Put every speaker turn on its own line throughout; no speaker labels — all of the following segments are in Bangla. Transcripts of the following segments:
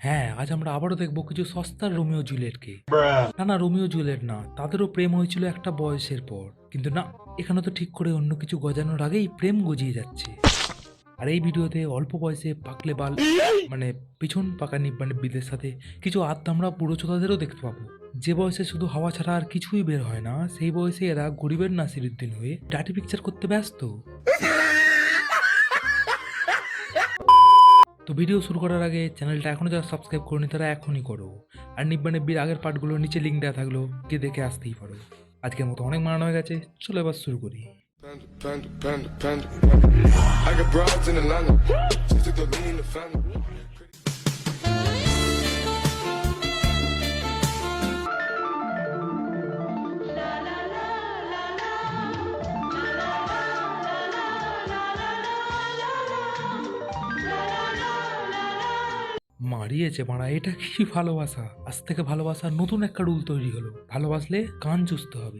হ্যাঁ, আজ আমরা আবারও দেখবো কিছু সস্তার রোমিও জুলিয়েটকে। না রোমিও জুলিয়েট না, তাদেরও প্রেম হয়েছিল একটা বয়সের পর, কিন্তু না, এখানে তো ঠিক করে অন্য কিছু গজানোর আগেই প্রেম গজিয়ে যাচ্ছে। আর এই ভিডিওতে অল্প বয়সে পাকলে বাল মানে পিছন পাকা নিব্বাণিব্বিদের সাথে কিছু আত্মামরা বুড়ো চোদাদেরও দেখতে পাবো। যে বয়সে শুধু হাওয়া ছাড়া আর কিছুই বের হয় না, সেই বয়সে এরা গরিবের নাসিরুদ্দিন হয়ে ডাটি পিকচার করতে ব্যস্ত। তো ভিডিও শুরু করার আগে চ্যানেলটা এখনো যারা সাবস্ক্রাইব করনি তারা এখনই করো, আর নিব্বানিব্বির আগের পার্টগুলো নিচে লিঙ্ক দেওয়া থাকলো, গিয়ে দেখে আসতেই পারো। আজকের মতো অনেক মানানো হয়ে গেছে, চলো এবার শুরু করি। মারিয়েছে মারা, এটা কি ভালোবাসা? আজ থেকে ভালোবাসার নতুন একটা রুল তৈরি হলো, ভালোবাসলে কান চুষতে হবে।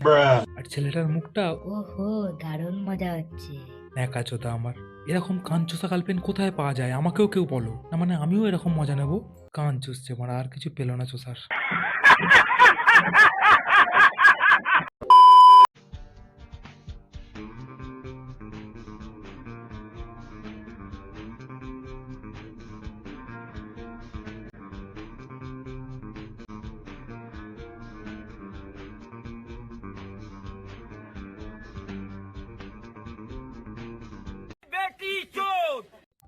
আর ছেলেটার মুখটা
ওহো, দারুণ মজা হচ্ছে।
ন্যাকাচোদা আমার। এরকম কান চুষা গার্লফ্রেন্ড কোথায় পাওয়া যায়? আমাকেও কেউ বলো না, মানে আমিও এরকম মজা নেবো। কান চুষছে মারা, আর কিছু পেলো না চুষার।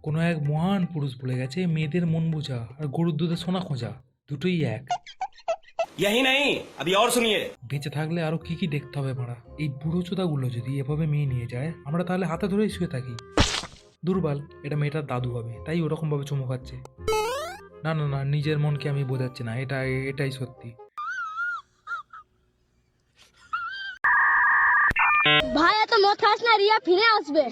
কোনো এক মহান পুরুষ বলে গেছে, মেয়েদের মন বোঝা আর গরুর দুধে সোনা খোঁজা দুটোই এক।
यही नहीं, अभी और सुनिए।
বেঁচে থাকলে আরো কি কি দেখতে হবে মারা। এই বুড়ো চোদাগুলো যদি এভাবে মেয়ে নিয়ে যায়, আমরা তাহলে হাতে ধরেই শুয়ে থাকি। দুর্বল, এটা মেয়েটার দাদু হবে, তাই ওরকম ভাবে চুমু খাচ্ছে। না না না, নিজের মনকে আমি বোঝাচ্ছি না, এটাই সত্যি।
ভাই এত মদ খাস না, রিয়া ফিরে আসবে।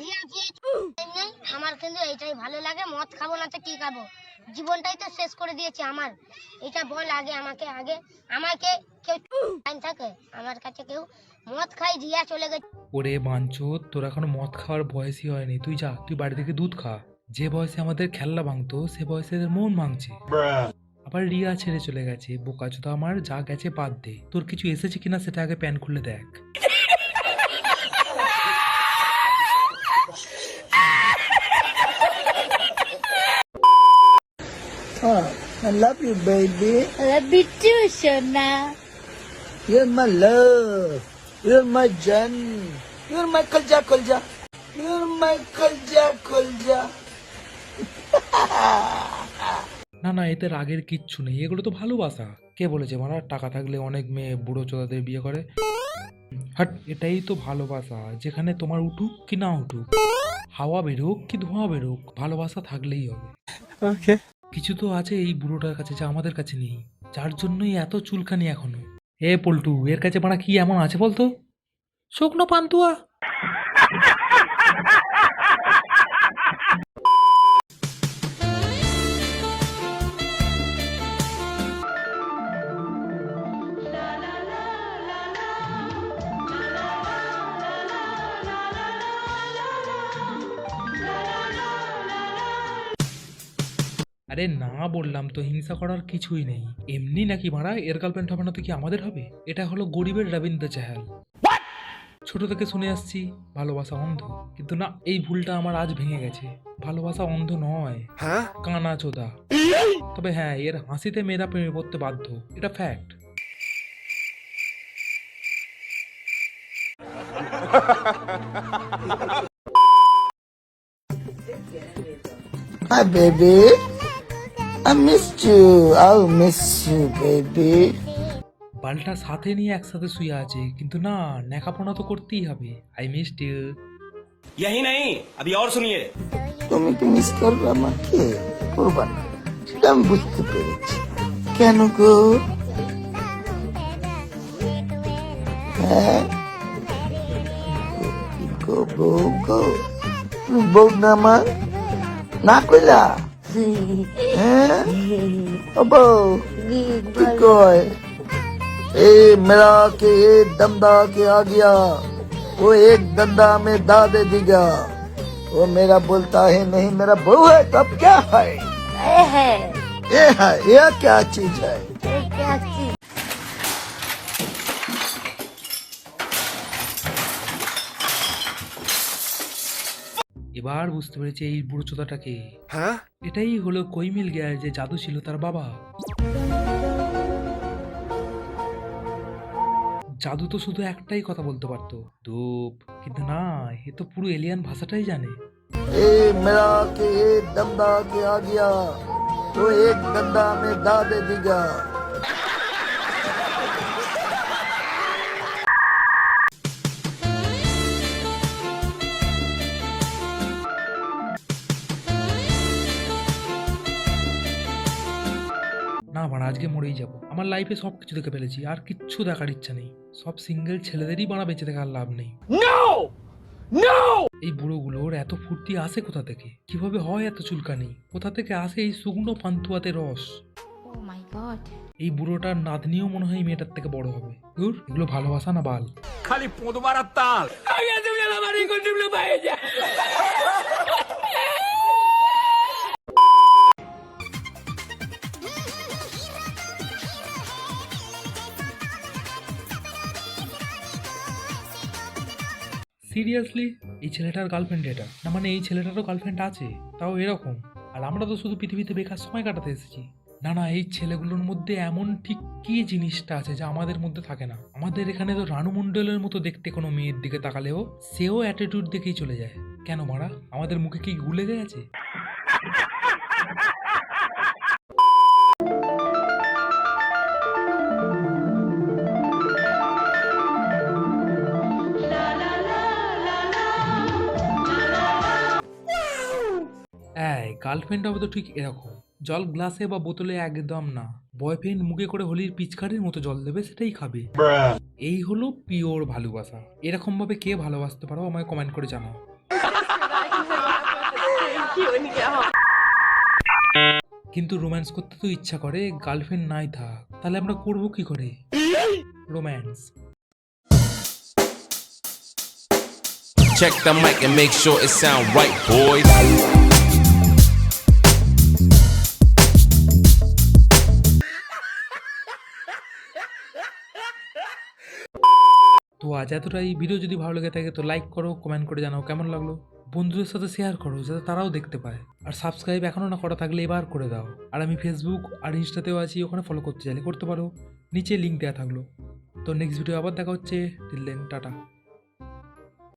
আমার কিন্তু এইটাই ভালো লাগে, মদ খাবো না তো কি খাবো? জীবনটাই তো শেষ করে দিয়েছে আমার। এটা বল আগে আমাকে কেউ থাকে? আমার কাছে কেউ মদ খাই, রিয়া চলে গেছে।
ওরে বাঞ্চোদ, তোর এখনো মদ খাওয়ার বয়সই হয়নি। তুই যা, তুই বাড়ি থেকে দুধ খা। যে বয়সে আমাদের খেলনা ভাঙতো, সে বয়সে এদের মন ভাঙছে। আবার রিয়া ছেড়ে চলে গেছে, বোকাচোদা আমার, যা গেছে বাদ দে। তোর কিছু এসেছে কিনা সেটা আগে প্যান খুলে দেখ।
I love you, baby.
Bittu সোনা,
You're my love. You're my Jan. You're my kolja. You're my kolja.
না না, এতে রাগের কিচ্ছু নেই, এগুলো তো ভালোবাসা। কে বলেছে মারা টাকা থাকলে অনেক মেয়ে বুড়ো চোদাদের বিয়ে করে? হাট, এটাই তো ভালোবাসা, যেখানে তোমার উঠুক কি না উঠুক, হাওয়া বেরোক কি ধোঁয়া বেরোক, ভালোবাসা থাকলেই হবে। কিছু তো আছে এই বুড়োটার কাছে যা আমাদের কাছে নেই, যার জন্যই এত চুলকানি এখনো। এ পল্টু, এর কাছে মারা কি এমন আছে বলতো? শুকনো পান্তুয়া। আরে না, বললাম তো হিংসা করার কিছুই নেই। এমনি নাকি মারা এর গার্লফ্রেন্ড হবে না তো কি আমাদের হবে? এটা হলো গরিবের রবীন্দ্র চাহাল। ছোট থেকে শুনে আসছি ভালোবাসা অন্ধ, কিন্তু না, এই ভুলটা আমার আজ ভেঙে গেছে। ভালোবাসা অন্ধ নয়, কানা চোদা। তবে হ্যাঁ, এর হাসিতে মেয়েরা প্রেমে পড়তে বাধ্য, এটা fact.
Hi, baby. I missed you. I'll miss you, baby.
বালটা সাথে নিয়ে একসাথে শুয়ে আছে, কিন্তু না, ন্যাকাপনা তো করতেই হবে। I missed you.
यही नहीं, अभी और सुनिए।
তুমি কি মিস করবে আমাকে? করবা না, সেটা আমি বুঝতে পেরেছি। কেন গো? হ্যাঁ, বউ না আমার, না কইলা? হ্যাঁ, ও বউ কি কয়? मेरा के एक धंधा के आ गया, वो एक धंधा में दा दे देगा। वो मेरा बोलता है नहीं मेरा बहू है तब क्या है ये है ये क्या चीज है
এবার বুঝতে পেরেছি এই বুড়ো চোদাটাকে। এটাই হলো কই মিল গিয়া যে জাদু ছিল তার বাবা। জাদু তো শুধু একটাই কথা বলতে পারতো, ধূপ, কিন্তু না, এ তো পুরো এলিয়ান ভাষাটাই জানে।
ए मेरा के एक दंदा के आ गया तो एक दंदा में दा दे देगा।
না বাড়া, আজকে মরেই যাবো। আমার লাইফে সবকিছু দেখে ফেলেছি, আর কিচ্ছু দেখার ইচ্ছা নেই। সব সিঙ্গেল ছেলেদেরই বাড়া বেঁচে থাকার লাভ নেই। এই বুড়োগুলোর এত ফুর্তি আসে কোথা থেকে? কিভাবে হয় এত চুলকানি? কোথা থেকে আসে এই শুকনো পান্তুয়াতে রস? এই বুড়োটার নাতনিও মনে হয় এই মেয়েটার থেকে বড় হবে। দূর, এগুলো ভালোবাসা না বাল।
खाली पोंद मारा ताल
সিরিয়াসলি, এই ছেলেটার গার্লফ্রেন্ড এটা? না মানে এই ছেলেটারও গার্লফ্রেন্ড আছে, তাও এরকম? আর আমরা তো শুধু পৃথিবীতে বেকার সময় কাটাতে এসেছি। না না, এই ছেলেগুলোর মধ্যে এমন ঠিক কি জিনিসটা আছে যা আমাদের মধ্যে থাকে না? আমাদের এখানে তো রানু মণ্ডলের মতো দেখতে কোনো মেয়ের দিকে তাকালেও সেও অ্যাটিটিউড দেখেই চলে যায়। কেন মারা, আমাদের মুখে কি গুলে গেছে? গার্লফ্রেন্ড হবে তো ঠিক এরকম, জল গ্লাসে বা বোতলে একদম না। বয়ফ্রেন্ড মুখে করে হোলির পিচকারির মতো জল দেবে, সেটাই খাবে। এই হলো পিওর ভালোবাসা। এরকম ভাবে কে ভালোবাসতে পারো আমায় কমেন্ট করে জানাও। কিন্তু রোম্যান্স করতে তো ইচ্ছা করে, গার্লফ্রেন্ড নাই থাক, তাহলে আমরা করবো কি করে romance?
Check the mic and make sure it sound right, boys.
তো আজ এতটাই। ভিডিও যদি ভালো লেগে থাকে তো লাইক করো, কমেন্ট করে জানাও কেমন লাগলো। বন্ধুদের সাথে শেয়ার করো যাতে তারাও দেখতে পায়। আর সাবস্ক্রাইব এখনও না করা থাকলে এবার করে দাও। আর আমি ফেসবুক আর ইনস্টাতেও আছি, ওখানে ফলো করতে চাইলে করতে পারো, নিচে লিঙ্ক দেওয়া থাকলো। তো নেক্সট ভিডিও আবার দেখা হচ্ছে। Till then, tata.